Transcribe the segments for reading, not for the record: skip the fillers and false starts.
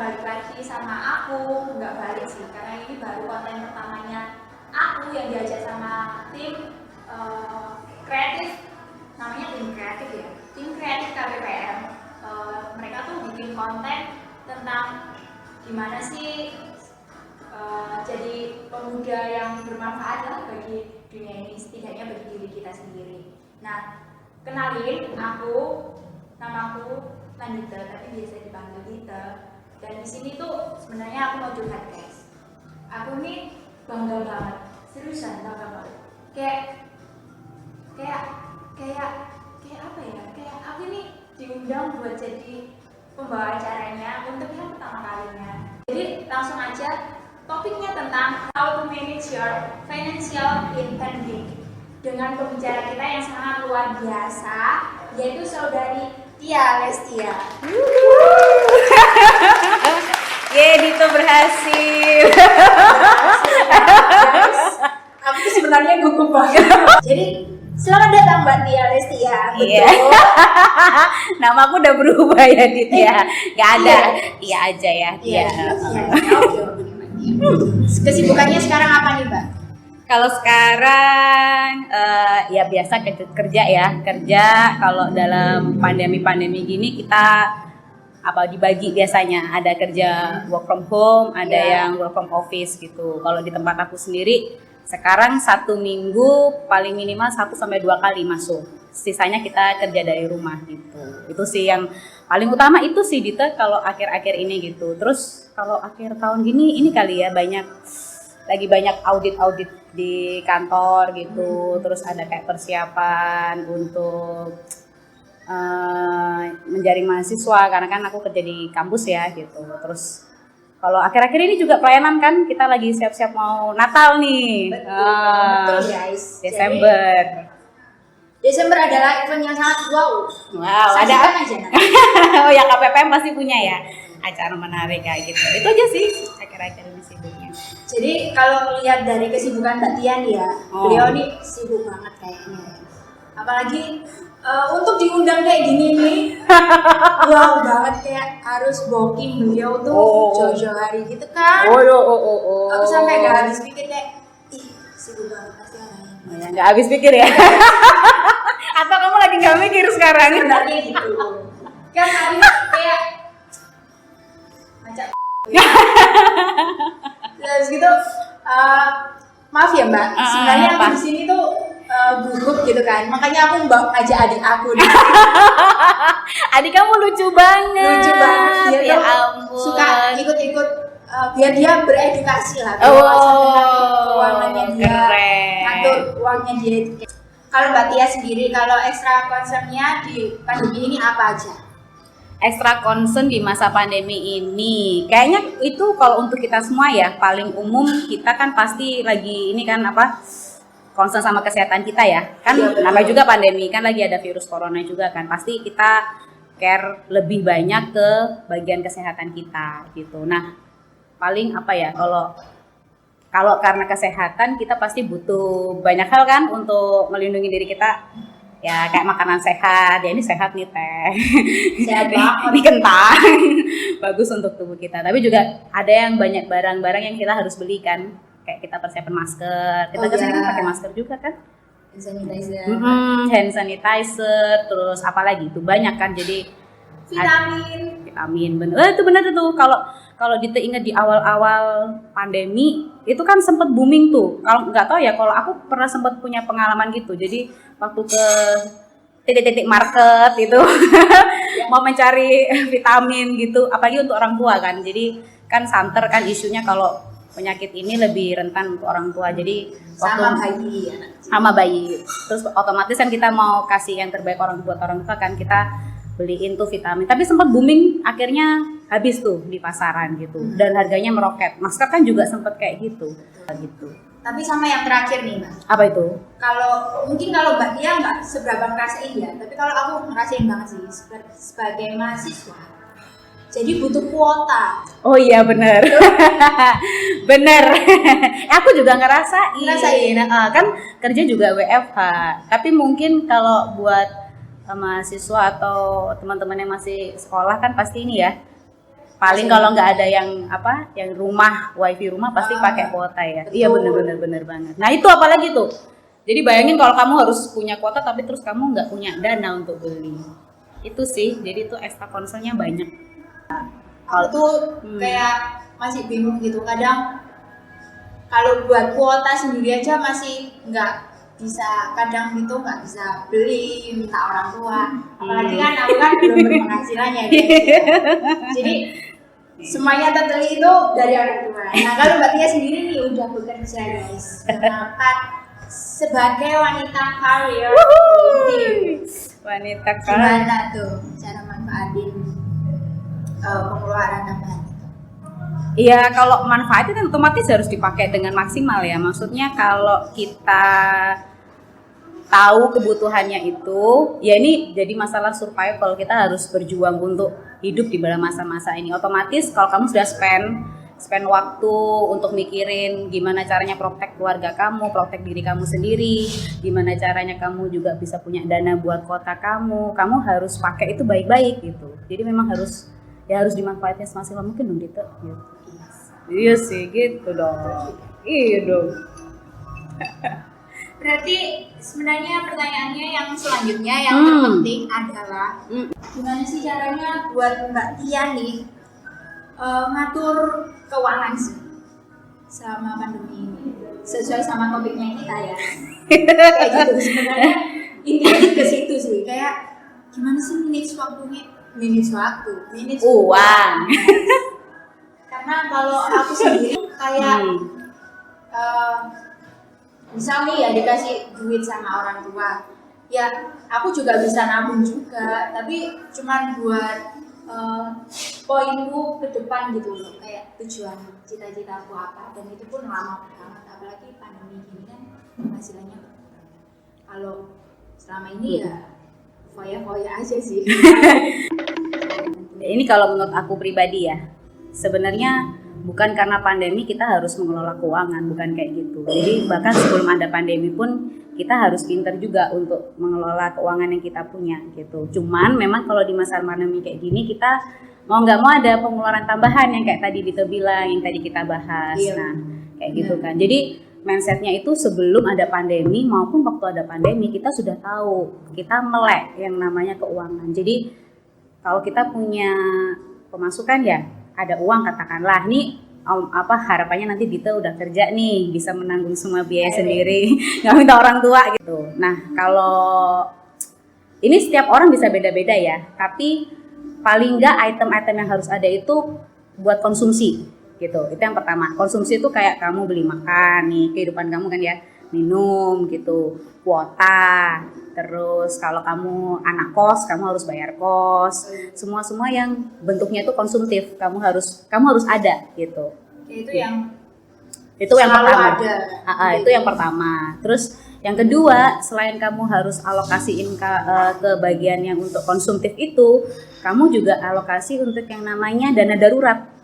balik lagi sama aku, nggak balik sih, karena ini baru konten pertamanya aku yang diajak sama tim kreatif, namanya tim kreatif ya, tim kreatif KPPM. Mereka tuh bikin konten tentang gimana sih jadi pemuda yang bermanfaat lah bagi dunia ini, setidaknya bagi diri kita sendiri. Nah, kenalin, namaku Nandita, tapi biasa dipanggil Dita. Dan di sini tuh sebenarnya aku mau curhat guys. Aku nih bangga banget, seriusan bangga banget. Kayak apa ya? Kayak aku nih diundang buat jadi pembawa acaranya untuk yang pertama kalinya. Jadi langsung aja, topiknya tentang how to manage your financial in pandemic dengan pembicara kita yang sangat luar biasa, yaitu saudari Tia Lestia. Dito berhasil. Aku sebenarnya gugup banget. Jadi selamat datang Mbak Tia Lestia. Iya. Nama aku udah berubah ya Dit ya. Gak ada. Iya aja ya. Iya. Kesibukannya sekarang apa nih Mbak? Kalau sekarang ya biasa kerja ya. Kerja kalau dalam pandemi gini kita dibagi biasanya. Ada kerja work from home, ada yang work from office gitu. Kalau di tempat aku sendiri sekarang 1 minggu paling minimal 1-2 kali masuk. Sisanya kita kerja dari rumah gitu. Itu sih yang paling utama itu sih Dita kalau akhir-akhir ini gitu. Terus kalau akhir tahun gini ini kali ya lagi banyak audit di kantor gitu. Terus ada kayak persiapan untuk menjaring mahasiswa karena kan aku kerja di kampus ya gitu. Terus kalau akhir-akhir ini juga pelayanan kan kita lagi siap-siap mau Natal nih. Betul guys. Desember adalah event yang sangat wow. Ada aja. Oh ya KPPM pasti punya ya acara menarik kayak gitu. Itu aja sih akhir-akhir ini sibuknya. Jadi kalau melihat dari kesibukan Mbak Tian ya, beliau nih sibuk banget kayaknya. Apalagi untuk diundang kayak gini nih, wow banget, kayak harus booking beliau tuh jauh-jauh hari gitu kan. Aku sampai gak habis pikir kayak, sibuk banget pasti orangnya. Ya, gak habis pikir ya? Atau kamu lagi gak mikir sekarang? Sebenarnya gitu. Kan hari kayak macam terus gitu. Maaf ya Mbak, sebenarnya aku di sini tuh gugup gitu kan, makanya aku ngajak adik aku nih. Adik kamu lucu banget. Dia ya tuh ampun. suka ikut biar dia beredukasi lah. Keuangannya dia, ngatur uangnya dia. Kalau Mbak Tia sendiri, kalau extra concernnya di pandemi ini apa aja? Extra concern di masa pandemi ini, kayaknya itu kalau untuk kita semua ya paling umum kita kan pasti lagi ini kan concern sama kesehatan kita ya kan, namanya juga pandemi kan, lagi ada virus corona juga kan, pasti kita care lebih banyak ke bagian kesehatan kita gitu. Nah paling kalau karena kesehatan kita pasti butuh banyak hal kan untuk melindungi diri kita ya, kayak makanan sehat ya, ini sehat nih teh, sehat banget, ini kentang bagus untuk tubuh kita. Tapi juga ada yang banyak barang-barang yang kita harus beli kan, kayak kita persiapan masker, kita kesini pakai masker juga kan, hand sanitizer, terus apalagi itu banyak kan, jadi vitamin bener, itu bener tuh. Kalau Dita ingat di awal-awal pandemi itu kan sempat booming tuh. Kalau nggak tahu ya, kalau aku pernah sempat punya pengalaman gitu. Jadi waktu ke titik-titik market itu mau mencari vitamin gitu, apalagi untuk orang tua kan. Jadi kan santer kan isunya kalau penyakit ini lebih rentan untuk orang tua. Jadi sama bayi. Terus otomatis kan kita mau kasih yang terbaik orang tua kan, kita beliin tuh vitamin. Tapi sempat booming, akhirnya habis tuh di pasaran gitu. Dan harganya meroket. Masker kan juga sempat kayak gitu. Tapi sama yang terakhir nih Mbak. Apa itu? Mungkin kalau Mbak Tia nggak seberapa ngerasain ya, tapi kalau aku ngerasain banget sih sebagai mahasiswa. Jadi butuh kuota. Oh iya bener. Bener. Aku juga ngerasain. Kan kerja juga WFH. Tapi mungkin kalau buat mahasiswa atau teman-teman yang masih sekolah kan pasti ini ya, Paling kalau nggak ada yang rumah wifi rumah pasti pakai kuota ya. Betul. Iya bener banget. Nah itu apalagi tuh. Jadi bayangin kalau kamu harus punya kuota tapi terus kamu nggak punya dana untuk beli. Itu sih. Jadi itu extra concern-nya banyak. Aku tuh kayak masih bingung gitu. Kadang kalau buat kuota sendiri aja masih nggak bisa, kadang itu nggak bisa beli, minta orang tua. Apalagi kan aku kan belum berpenghasilan ya guys. Jadi semuanya terteli itu dari orang tua. Nah kalau Mbak Tia sendiri nih udah bekerja guys, berangkat sebagai wanita karir. Wanita kan. Gimana tuh cara manfaatin pengeluaran tambahan itu? Iya, kalau manfaatnya kan otomatis harus dipakai dengan maksimal ya. Maksudnya kalau kita tahu kebutuhannya itu, ya ini jadi masalah survival. Kita harus berjuang untuk hidup di dalam masa-masa ini. Otomatis kalau kamu sudah spend waktu untuk mikirin gimana caranya protect keluarga kamu, protect diri kamu sendiri, gimana caranya kamu juga bisa punya dana buat kota kamu harus pakai itu baik-baik gitu. Jadi memang harus dimanfaatkan semaksimal mungkin dong gitu. Iya sih gitu dong. Iya dong. Berarti sebenarnya pertanyaannya yang selanjutnya yang terpenting adalah gimana sih caranya buat Mbak Tia nih ngatur keuangan sih selama pandemi ini sesuai sama topiknya kita ya. Kayak gitu sebenarnya intinya ke situ sih, kayak gimana sih manage uang. Karena kalau aku sendiri kayak misal nih ya dikasih duit sama orang tua, ya aku juga bisa nabung juga, tapi cuman buat poinku ke depan gitu loh, kayak tujuan cita-citaku apa, dan itu pun lama banget, apalagi pandemi gini kan hasilnya berkurang. Kalau selama ini ya foya-foya aja sih. Ini kalau menurut aku pribadi ya, sebenarnya bukan karena pandemi kita harus mengelola keuangan, bukan kayak gitu. Jadi bahkan sebelum ada pandemi pun kita harus pintar juga untuk mengelola keuangan yang kita punya gitu. Cuman memang kalau di masa pandemi kayak gini kita mau nggak mau ada pengeluaran tambahan yang kayak tadi Dita bilang, yang tadi kita bahas. Iya. Nah kayak gitu kan. Jadi mindsetnya itu sebelum ada pandemi maupun waktu ada pandemi kita sudah tahu, kita melek yang namanya keuangan. Jadi kalau kita punya pemasukan ya ada uang, katakanlah nih harapannya nanti Dita udah kerja nih bisa menanggung semua biaya sendiri, nggak minta orang tua gitu. Nah kalau ini setiap orang bisa beda-beda ya, tapi paling nggak item-item yang harus ada itu buat konsumsi gitu. Itu yang pertama. Konsumsi itu kayak kamu beli makan nih, kehidupan kamu kan ya, minum gitu, kuota. Terus kalau kamu anak kos, kamu harus bayar kos. Semua yang bentuknya itu konsumtif, kamu harus ada gitu. Itu yang pertama. Ada. Itu yang pertama. Terus yang kedua, selain kamu harus alokasiin ke bagian yang untuk konsumtif itu, kamu juga alokasi untuk yang namanya dana darurat.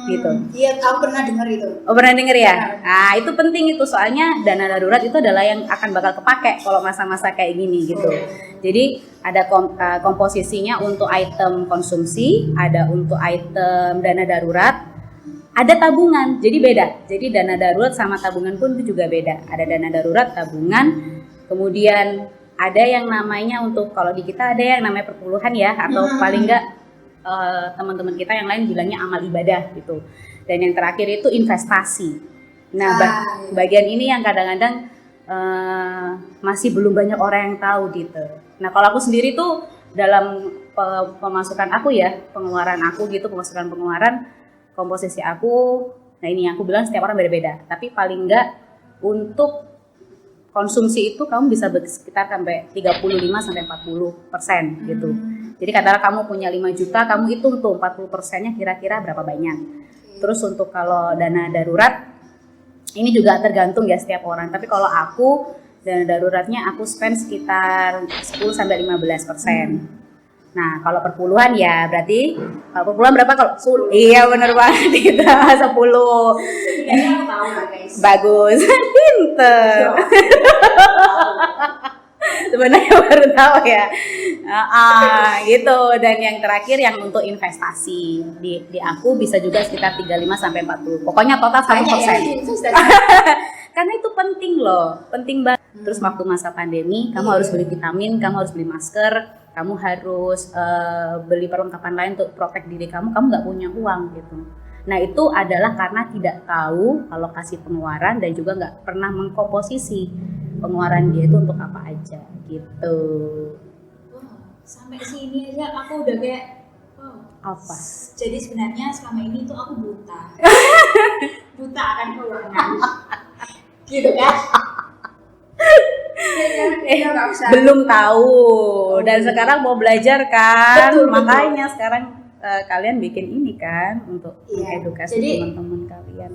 Gitu. Iya, aku pernah dengar itu. Oh, pernah denger ya? Nah, itu penting itu, soalnya dana darurat itu adalah yang akan bakal kepake kalau masa-masa kayak gini gitu. Jadi ada komposisinya untuk item konsumsi, ada untuk item dana darurat, ada tabungan. Jadi beda. Jadi dana darurat sama tabungan pun itu juga beda. Ada dana darurat, tabungan, kemudian ada yang namanya untuk, kalau di kita ada yang namanya perpuluhan ya, atau paling enggak teman-teman kita yang lain bilangnya amal ibadah gitu. Dan yang terakhir itu investasi. Nah, bagian ini yang kadang-kadang masih belum banyak orang yang tahu gitu. Nah, kalau aku sendiri tuh dalam pemasukan aku ya, pengeluaran aku gitu, pengeluaran komposisi aku. Nah, ini yang aku bilang setiap orang beda-beda. Tapi paling enggak untuk konsumsi itu kamu bisa sekitar sampai 35-40% gitu. Jadi katakanlah kamu punya 5 juta, kamu hitung tuh 40%-nya kira-kira berapa banyak. Terus untuk kalau dana darurat, ini juga tergantung ya setiap orang. Tapi kalau aku, dana daruratnya aku spend sekitar 10-15%. Nah kalau perpuluhan ya berarti, kalau perpuluhan berapa kalau? Iya bener banget, kita 10. Ini aku tahu guys. Bagus, pinter. sebenarnya baru tahu ya. Gitu. Dan yang terakhir yang untuk investasi di aku bisa juga sekitar 35 sampai 40. Pokoknya total 1%. Karena itu penting loh, penting banget. Terus waktu masa pandemi, kamu harus beli vitamin, kamu harus beli masker, kamu harus beli perlengkapan lain untuk protek diri kamu nggak punya uang gitu. Nah itu adalah karena tidak tahu alokasi pengeluaran dan juga nggak pernah mengkomposisi pengeluaran dia itu untuk apa aja gitu. Sampai sini aja aku udah kayak Apa? Jadi sebenarnya selama ini tuh aku buta. Buta akan keuangan. Gitu kan? Belum tahu dan sekarang mau belajar kan. Betul. Makanya sekarang kalian bikin ini kan untuk edukasi Jadi, teman-teman kalian.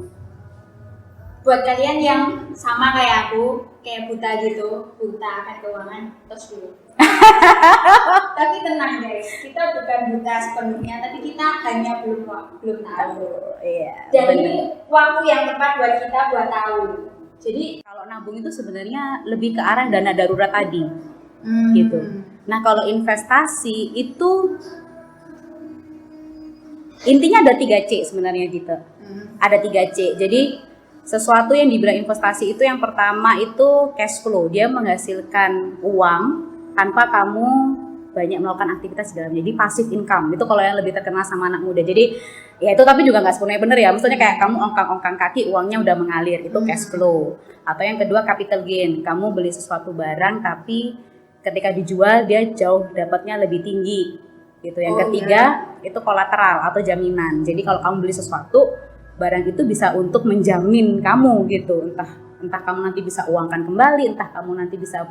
Buat kalian yang sama kayak aku, kayak buta gitu, buta akan keuangan, terus dulu. Tapi tenang guys, kita bukan buta sepenuhnya, tapi kita hanya belum tahu. Iya. Dan bener. ini waktu yang tepat buat kita buat tahu. Jadi Kalau nabung itu sebenarnya lebih ke arah dana darurat tadi, gitu. Nah kalau investasi itu intinya ada 3C sebenarnya gitu. Ada 3C. Jadi sesuatu yang dibilang investasi itu yang pertama itu cash flow. Dia menghasilkan uang tanpa kamu banyak melakukan aktivitas di dalamnya. Jadi passive income. Itu kalau yang lebih terkenal sama anak muda. Jadi ya itu tapi juga nggak sepenuhnya benar ya. Maksudnya kayak kamu ongkang-ongkang kaki uangnya udah mengalir. Itu cash flow. Atau yang kedua capital gain. Kamu beli sesuatu barang tapi ketika dijual dia jauh dapatnya lebih tinggi. Gitu. Yang ketiga itu kolateral atau jaminan. Jadi kalau kamu beli sesuatu, barang itu bisa untuk menjamin kamu gitu. Entah kamu nanti bisa uangkan kembali, entah kamu nanti bisa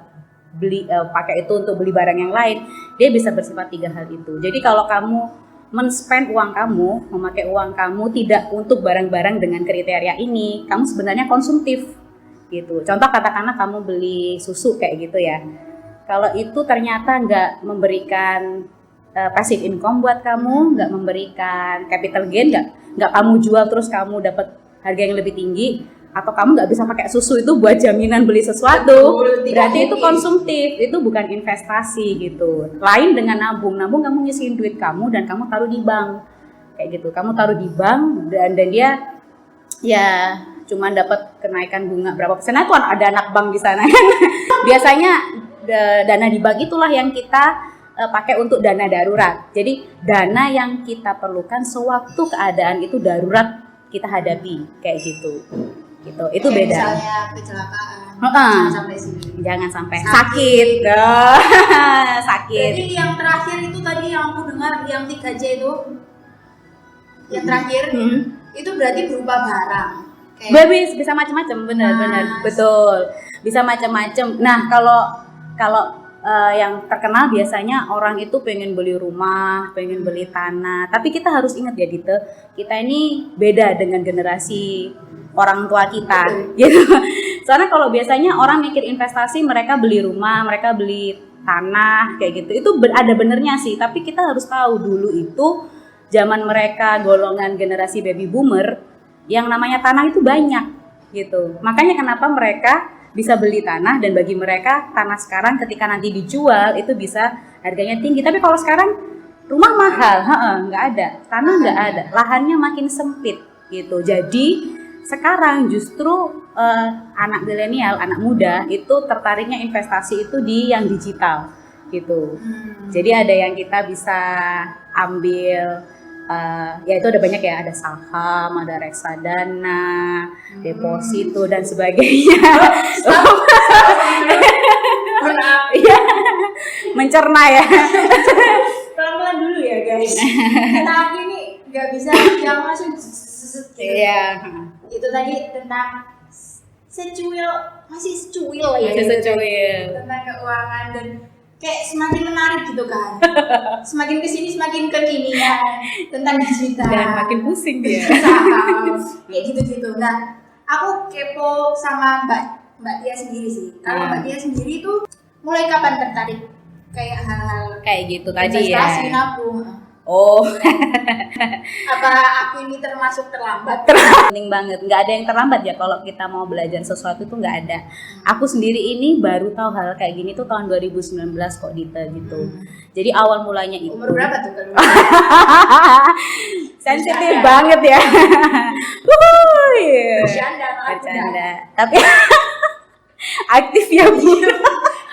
beli pakai itu untuk beli barang yang lain. Dia bisa bersifat 3 hal itu. Jadi kalau kamu men-spend uang kamu, memakai uang kamu tidak untuk barang-barang dengan kriteria ini, kamu sebenarnya konsumtif gitu. Contoh katakanlah kamu beli susu kayak gitu ya. Kalau itu ternyata nggak memberikan passive income buat kamu, nggak memberikan capital gain, nggak kamu jual terus kamu dapat harga yang lebih tinggi, atau kamu nggak bisa pakai susu itu buat jaminan beli sesuatu, berarti itu konsumtif, itu bukan investasi gitu. Lain dengan nabung kamu nyisihin duit kamu dan kamu taruh di bank kayak gitu. Kamu taruh di bank dan dia ya cuma dapat kenaikan bunga berapa persen. Nah, tuh ada anak bank di sana. Biasanya dana di bank itulah yang kita pakai untuk dana darurat. Jadi dana yang kita perlukan sewaktu keadaan itu darurat kita hadapi kayak gitu. Gitu. Itu kayak beda. Misalnya kecelakaan, jangan sampai sini. Jangan sampai sakit. Sakit. Jadi yang terakhir itu tadi yang aku dengar yang 3C itu. Yang terakhir itu berarti berupa barang. Kayak bisa macam-macam, benar, betul. Bisa macam-macam. Nah, kalau yang terkenal biasanya orang itu pengen beli rumah, pengen beli tanah. Tapi kita harus ingat ya Dite, kita ini beda dengan generasi orang tua kita, gitu. Soalnya kalau biasanya orang mikir investasi, mereka beli rumah, mereka beli tanah, kayak gitu. Itu ada benernya sih. Tapi kita harus tahu dulu itu zaman mereka golongan generasi baby boomer, yang namanya tanah itu banyak, gitu. Makanya kenapa mereka bisa beli tanah, dan bagi mereka tanah sekarang ketika nanti dijual itu bisa harganya tinggi. Tapi kalau sekarang rumah mahal, nggak ada, tanah nggak ada, lahannya makin sempit gitu. Jadi sekarang justru anak milenial, anak muda itu tertariknya investasi itu di yang digital gitu. Jadi ada yang kita bisa ambil. Ya itu ada banyak ya, ada saham, ada reksadana, deposito dan sebagainya. Iya, mencerna ya. Pelan-pelan dulu ya guys. Karena aku ini nggak bisa yang langsung. Iya. Itu tadi tentang masih secuil ya. Masih secuil. Tentang keuangan dan kayak semakin menarik gitu kan. Semakin kesini semakin kekinian tentang digital. Dan makin pusing dia. Kayak gitu-gitu. Nah, aku kepo sama Mbak Tia sendiri sih. Kalau Mbak Tia sendiri tuh mulai kapan tertarik kayak hal-hal kayak gitu tadi ya. investasi, nabung? Oh, Apa aku ini termasuk terlambat? penting banget. Nggak ada yang terlambat ya kalau kita mau belajar sesuatu tuh nggak ada. Aku sendiri ini baru tahu hal kayak gini tuh tahun 2019 kok Dita gitu. Jadi awal mulanya itu. Umur berapa tuh kalau? Sensitif Bercanda. banget ya. Wuhui. Bercanda, maaf, Bercanda. Tapi aktif ya Bu.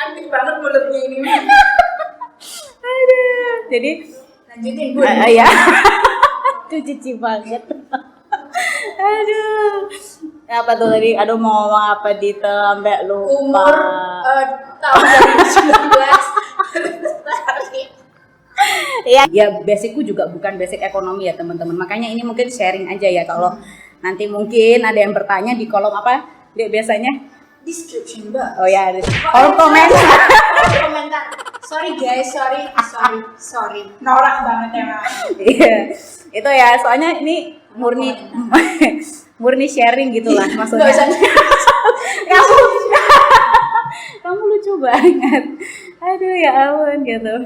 Aktif banget mulutnya ini. Aduh. Jadi Lanjutin Bu. ya. Itu cici banget. Aduh. Apa tuh tadi? Aduh mau ngomong apa Dita sampai lupa. Umur tahun 2019. Ya basicku juga bukan basic ekonomi ya teman-teman. Makanya ini mungkin sharing aja ya kalau nanti mungkin ada yang bertanya di kolom apa? Dia biasanya Description box. oh ya, kolom komentar. Komentar. Sorry guys, sorry. Norak banget emang. Iya. Itu ya, soalnya ini murni murni sharing gitulah maksudnya. Nggak usah. kamu kamu lucu banget. Aduh ya ampun gitu.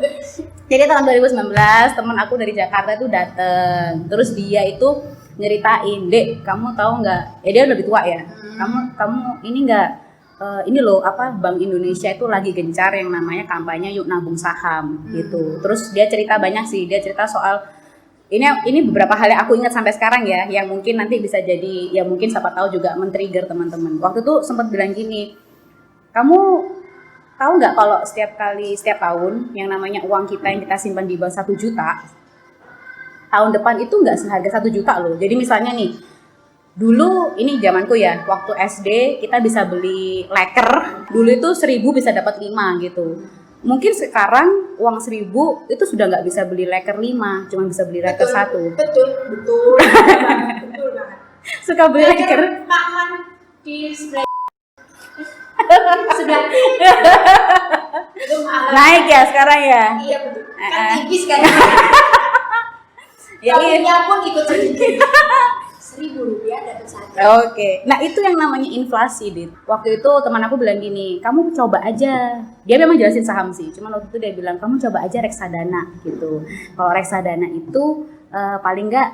Jadi tahun 2019 teman aku dari Jakarta itu dateng. Terus dia itu nyeritain, "Dek, kamu tahu nggak? Ya dia lebih tua ya. Kamu ini nggak ini loh apa Bank Indonesia itu lagi gencar yang namanya kampanye Yuk Nabung Saham gitu." Terus dia cerita banyak sih. Dia cerita soal ini beberapa hal yang aku ingat sampai sekarang ya, yang mungkin nanti bisa jadi ya mungkin siapa tahu juga men-trigger teman-teman. Waktu itu sempat bilang gini, "Kamu tahu nggak kalau setiap tahun yang namanya uang kita yang kita simpan di bank 1 juta, tahun depan itu nggak seharga 1 juta loh." Jadi misalnya nih, dulu ini zamanku ya, waktu SD kita bisa beli leker, dulu itu 1.000 bisa dapat 5 gitu. Mungkin sekarang uang 1.000 itu sudah nggak bisa beli leker 5, cuma bisa beli leker 1. Betul banget. Suka beli leker. Pak Man di sebelah sudah itu mahal. Naik ya sekarang ya. Iya betul. Kan tipis kan. Ya, iya. Kawinnya pun ikut sedikit. Rp1.000 dapat satu. Oke, nah itu yang namanya inflasi, Dit. Waktu itu teman aku bilang gini, kamu coba aja. Dia memang jelasin saham sih, cuman waktu itu dia bilang kamu coba aja reksadana gitu. Kalau reksadana itu paling nggak,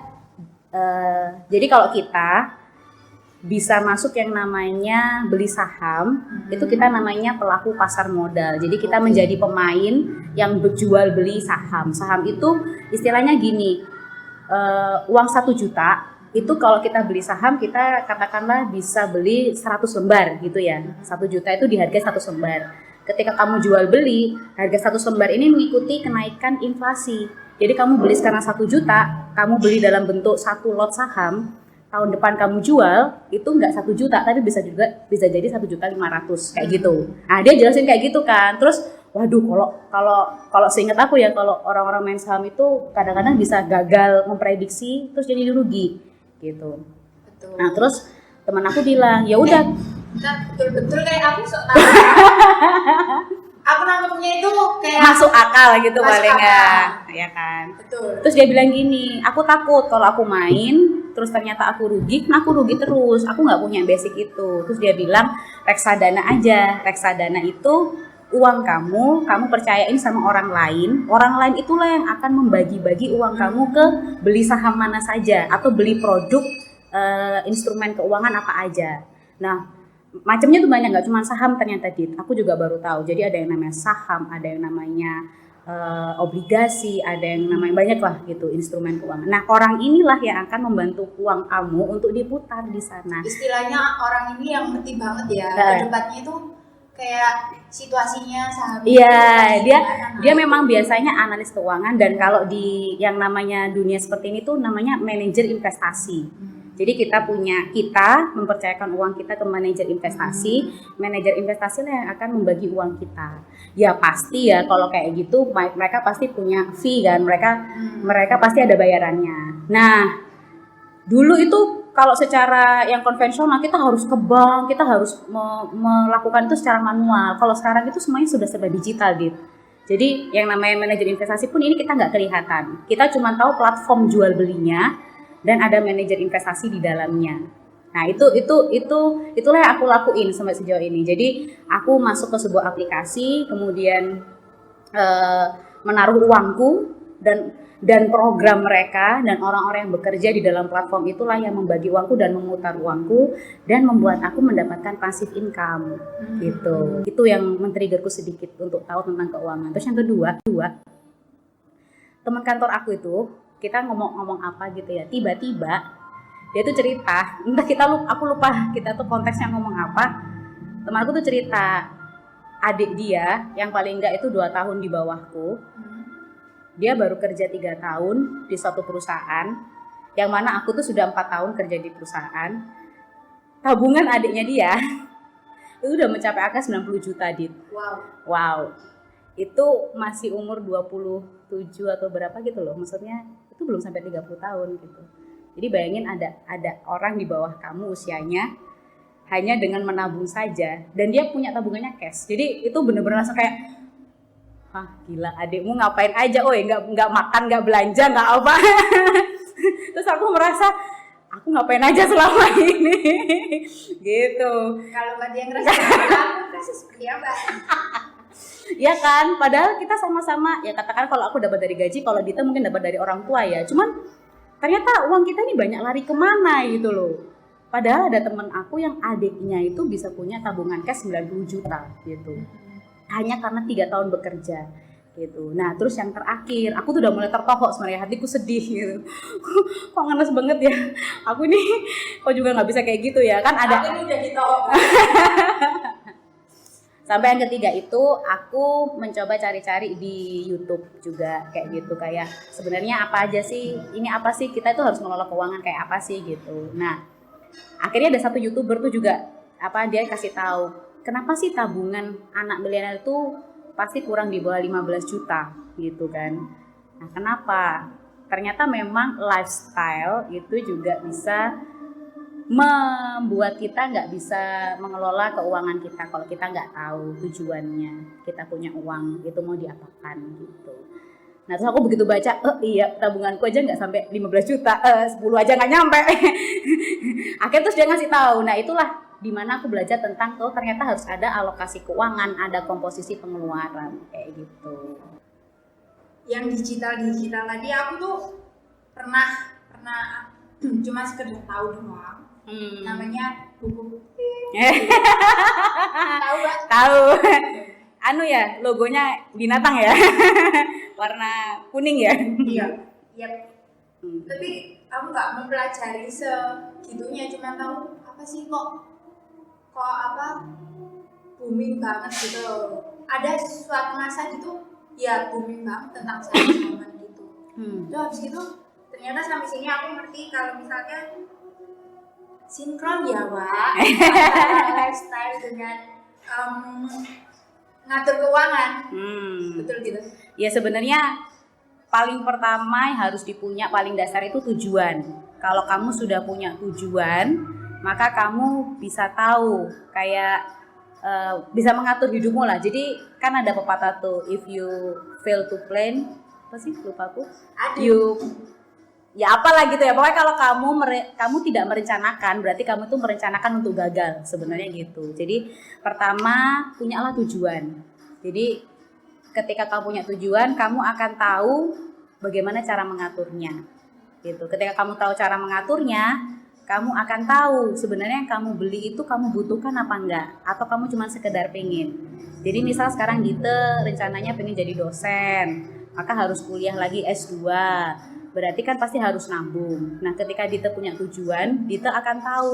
jadi kalau kita bisa masuk yang namanya beli saham, itu kita namanya pelaku pasar modal. Jadi kita menjadi pemain yang berjual beli saham. Saham itu istilahnya gini, uang 1 juta itu kalau kita beli saham kita katakanlah bisa beli 100 lembar gitu ya. 1 juta itu dihargai 100 lembar. Ketika kamu jual beli, harga 100 lembar ini mengikuti kenaikan inflasi. Jadi kamu beli sekarang 1 juta, kamu beli dalam bentuk 1 lot saham, tahun depan kamu jual itu nggak 1 juta tapi bisa jadi 1.500.000 kayak gitu. Nah, dia jelasin kayak gitu kan. Terus waduh, kalau seingat aku ya, kalau orang-orang main saham itu kadang-kadang bisa gagal memprediksi terus jadi rugi gitu. Betul. Nah, terus teman aku bilang, "Ya udah." Betul-betul kayak aku sok tahu. Aku nangkepnya itu kayak Masuk akal gitu Masuk paling akal. ya kan. betul. Terus dia bilang gini, "Aku takut kalau aku main terus ternyata aku rugi, nah aku rugi terus. Aku nggak punya basic itu." Terus dia bilang, "Reksadana aja. Reksadana itu uang kamu percayain sama orang lain itulah yang akan membagi-bagi uang kamu ke beli saham mana saja atau beli produk instrumen keuangan apa aja." Nah, macamnya tuh banyak, nggak cuma saham ternyata, Dit. Aku juga baru tahu. Jadi ada yang namanya saham, ada yang namanya obligasi, ada yang namanya banyak lah gitu instrumen keuangan. Nah, orang inilah yang akan membantu uang kamu untuk diputar di sana. Istilahnya orang ini yang ngerti banget ya. Debatnya itu kayak situasinya sahabat. Iya, dia memang biasanya analis keuangan, dan kalau di yang namanya dunia seperti ini tuh namanya manajer investasi. Jadi kita mempercayakan uang kita ke manajer investasi. Manajer investasi lah yang akan membagi uang kita. Ya pasti ya kalau kayak gitu mereka pasti punya fee kan, mereka pasti ada bayarannya. Nah, dulu itu kalau secara yang konvensional kita harus ke bank, kita harus melakukan itu secara manual. Kalau sekarang itu semuanya sudah serba digital, Dit. Jadi yang namanya manajer investasi pun ini kita nggak kelihatan. Kita cuma tahu platform jual belinya dan ada manajer investasi di dalamnya. Nah, itulah yang aku lakuin sampai sejauh ini. Jadi aku masuk ke sebuah aplikasi, kemudian menaruh uangku dan program mereka dan orang-orang yang bekerja di dalam platform itulah yang membagi uangku dan memutar uangku dan membuat aku mendapatkan passive income gitu. Itu yang men-triggerku sedikit untuk tahu tentang keuangan. Terus yang kedua, teman kantor aku itu kita ngomong apa gitu ya, tiba-tiba dia tuh cerita, entah aku lupa kita tuh konteksnya ngomong apa. Teman aku tuh cerita adik dia yang paling enggak itu 2 tahun di bawahku. Dia baru kerja 3 tahun di suatu perusahaan, yang mana aku tuh sudah 4 tahun kerja di perusahaan. Tabungan adiknya dia itu udah mencapai angka 90 juta, Dit. Wow. Itu masih umur 27 atau berapa gitu loh. Maksudnya itu belum sampai 30 tahun gitu. Jadi bayangin ada orang di bawah kamu usianya hanya dengan menabung saja dan dia punya tabungannya cash. Jadi itu bener-bener langsung kayak gila, adikmu ngapain aja, nggak makan, nggak belanja, nggak apa. Terus aku merasa, aku ngapain aja selama ini, gitu. Kalau Mbak dia ngerasa, aku ngerasa seperti apa? Ya kan, padahal kita sama-sama, ya katakan kalau aku dapat dari gaji, kalau Dita mungkin dapat dari orang tua ya. Cuman ternyata uang kita ini banyak lari kemana gitu loh. Padahal ada temen aku yang adiknya itu bisa punya tabungan cash 90 juta gitu. Hanya karena 3 tahun bekerja gitu. Nah terus yang terakhir, aku tuh udah mulai tertohok sebenarnya, hatiku sedih gitu. Kok ngenes banget ya, aku ini kok juga nggak bisa kayak gitu ya kan ada. Aku udah ditohok. Sampai yang ketiga itu aku mencoba cari-cari di YouTube juga kayak gitu, kayak sebenarnya apa aja sih, ini apa sih, kita itu harus mengelola keuangan kayak apa sih gitu. Nah akhirnya ada satu YouTuber tuh juga dia kasih tahu kenapa sih tabungan anak milenial itu pasti kurang di bawah 15 juta gitu kan. Nah kenapa? Ternyata memang lifestyle itu juga bisa membuat kita nggak bisa mengelola keuangan kita kalau kita nggak tahu tujuannya kita punya uang itu mau diapakan gitu. Nah terus aku begitu baca, iya tabunganku aja nggak sampai 15 juta, 10 aja nggak nyampe. Akhirnya terus dia ngasih tahu, nah itulah dimana aku belajar tentang ternyata harus ada alokasi keuangan, ada komposisi pengeluaran kayak gitu. Yang digital tadi aku tuh pernah cuma sekedar tahu doang. Namanya buku. Tahu nggak? Tahu. Anu ya, logonya binatang ya. Warna kuning ya. Iya. Tapi aku nggak mempelajari segitunya, cuma tahu apa sih kok booming banget gitu. Ada suatu masa gitu ya booming banget tentang saham gitu. Terus habis itu ternyata sampai sini aku ngerti kalau misalnya sinkron ya Wak, lifestyle dengan ngatur keuangan. Betul gitu. Ya sebenarnya paling pertama yang harus paling dasar itu tujuan. Kalau kamu sudah punya tujuan, maka kamu bisa tahu kayak bisa mengatur hidupmu lah. Jadi kan ada pepatah tuh, if you fail to plan, apa sih lupa aku? Ya apalah gitu ya. Pokoknya kalau kamu tidak merencanakan, berarti kamu tuh merencanakan untuk gagal sebenarnya gitu. Jadi pertama punyalah tujuan. Jadi ketika kamu punya tujuan, kamu akan tahu bagaimana cara mengaturnya. Gitu. Ketika kamu tahu cara mengaturnya, kamu akan tahu sebenarnya yang kamu beli itu kamu butuhkan apa enggak, atau kamu cuma sekedar pengen. Jadi misal sekarang Dita rencananya pengen jadi dosen, maka harus kuliah lagi S2. Berarti kan pasti harus nabung. Nah ketika Dita punya tujuan, Dita akan tahu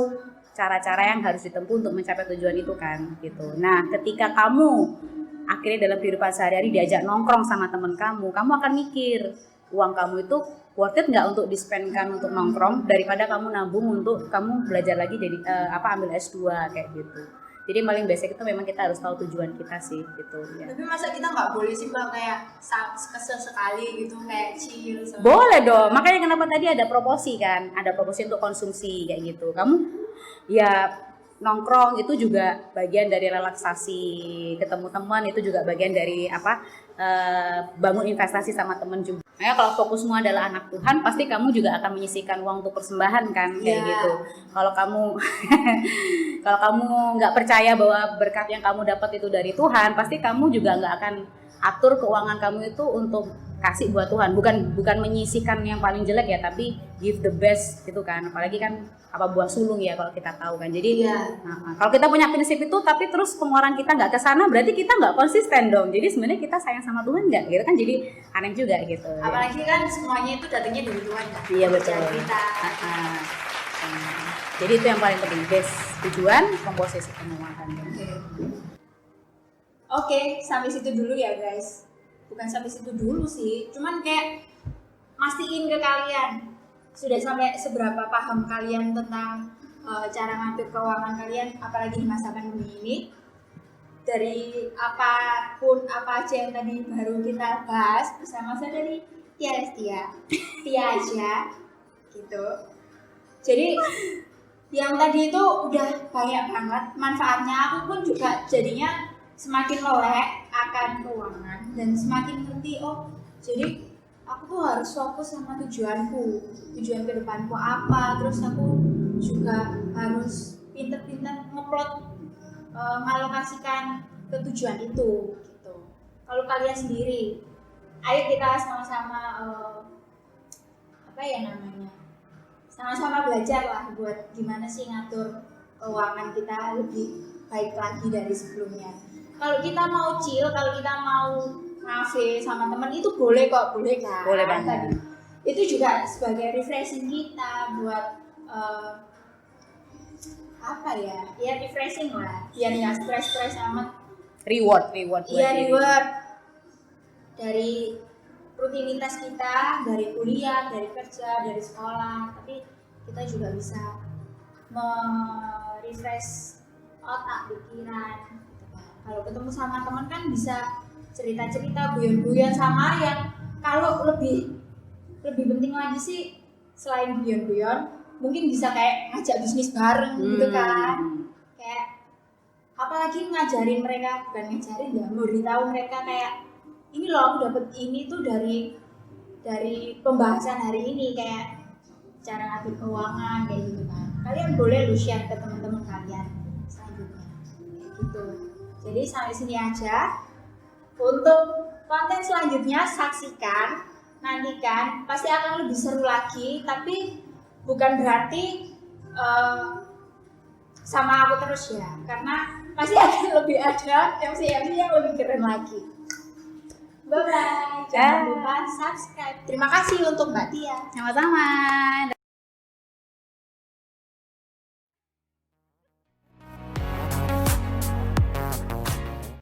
cara-cara yang harus ditempuh untuk mencapai tujuan itu kan gitu. Nah ketika kamu akhirnya dalam kehidupan sehari-hari diajak nongkrong sama temen kamu akan mikir uang kamu itu worth it nggak untuk di-spend-kan untuk nongkrong daripada kamu nabung untuk kamu belajar lagi jadi ambil S2 kayak gitu. Jadi yang paling basic itu memang kita harus tahu tujuan kita sih gitu ya. Tapi masa kita nggak boleh sih Mbak kayak sekali gitu kayak chill. Boleh dong, makanya kenapa tadi ada proporsi kan, ada proporsi untuk konsumsi kayak gitu. Kamu ya nongkrong itu juga bagian dari relaksasi, ketemu teman itu juga bagian dari bangun investasi sama teman juga. Nah, kalau fokusmu adalah anak Tuhan, pasti kamu juga akan menyisihkan uang untuk persembahan kan kayak gitu. Kalau kamu nggak percaya bahwa berkat yang kamu dapat itu dari Tuhan, pasti kamu juga nggak akan atur keuangan kamu itu untuk kasih buat Tuhan, bukan menyisihkan yang paling jelek ya, tapi give the best gitu kan. Apalagi kan apa buah sulung ya kalau kita tahu kan. Jadi kalau kita punya prinsip itu tapi terus pengeluaran kita nggak ke sana, berarti kita nggak konsisten dong. Jadi sebenarnya kita sayang sama Tuhan nggak gitu kan, jadi aneh juga gitu. Apalagi kan semuanya itu datangnya dari Tuhan kan. Iya betul. Kita. Jadi itu yang paling penting, base tujuan, komposisi pengeluaran. Oke, sampai situ dulu ya guys. Bukan sampai situ dulu sih, cuman kayak mastiin ke kalian sudah sampai seberapa paham kalian tentang cara ngatur keuangan kalian, apalagi di masa pandemi ini. Dari apapun apa aja yang tadi baru kita bahas bersama saudari Tia aja gitu. Jadi yang tadi itu udah banyak banget manfaatnya. Aku pun juga jadinya semakin melek akan keuangan dan semakin ngerti, oh jadi aku tuh harus fokus sama tujuan ke depanku apa, terus aku juga harus pinter-pinter ngeplot mengalokasikan ke tujuan itu gitu. Kalau kalian sendiri, ayo kita sama-sama sama-sama belajar lah buat gimana sih ngatur keuangan kita lebih baik lagi dari sebelumnya. Kalau kita mau chill, kalau kita mau ngafe sama teman itu boleh kok, boleh kan? Boleh banget. Itu juga sebagai refreshing kita buat ya refreshing lah, biar nggak stres amat. Reward Iya, reward dari rutinitas kita, dari kuliah, dari kerja, dari sekolah, tapi kita juga bisa refresh otak, pikiran. Kalau ketemu sama teman kan bisa cerita-cerita, guyon-guyon, sama yang kalau lebih penting lagi sih selain guyon-guyon, mungkin bisa kayak ngajak bisnis bareng gitu kan. Kayak apalagi ngajarin mereka, bukan ngajarin ya, memberitahu mereka kayak ini loh aku dapet ini tuh dari pembahasan hari ini, kayak cara ngatur keuangan kayak gitu kan. Kalian boleh lu share ke teman-teman kalian selanjutnya kayak gitu. Jadi sampai sini aja. Untuk konten selanjutnya saksikan, nantikan, pasti akan lebih seru lagi. Tapi bukan berarti sama aku terus ya, karena pasti akan lebih ada MC yang lebih keren lagi. Bye bye. Jangan lupa subscribe. Terima kasih untuk Mbak Tia. Sama-sama.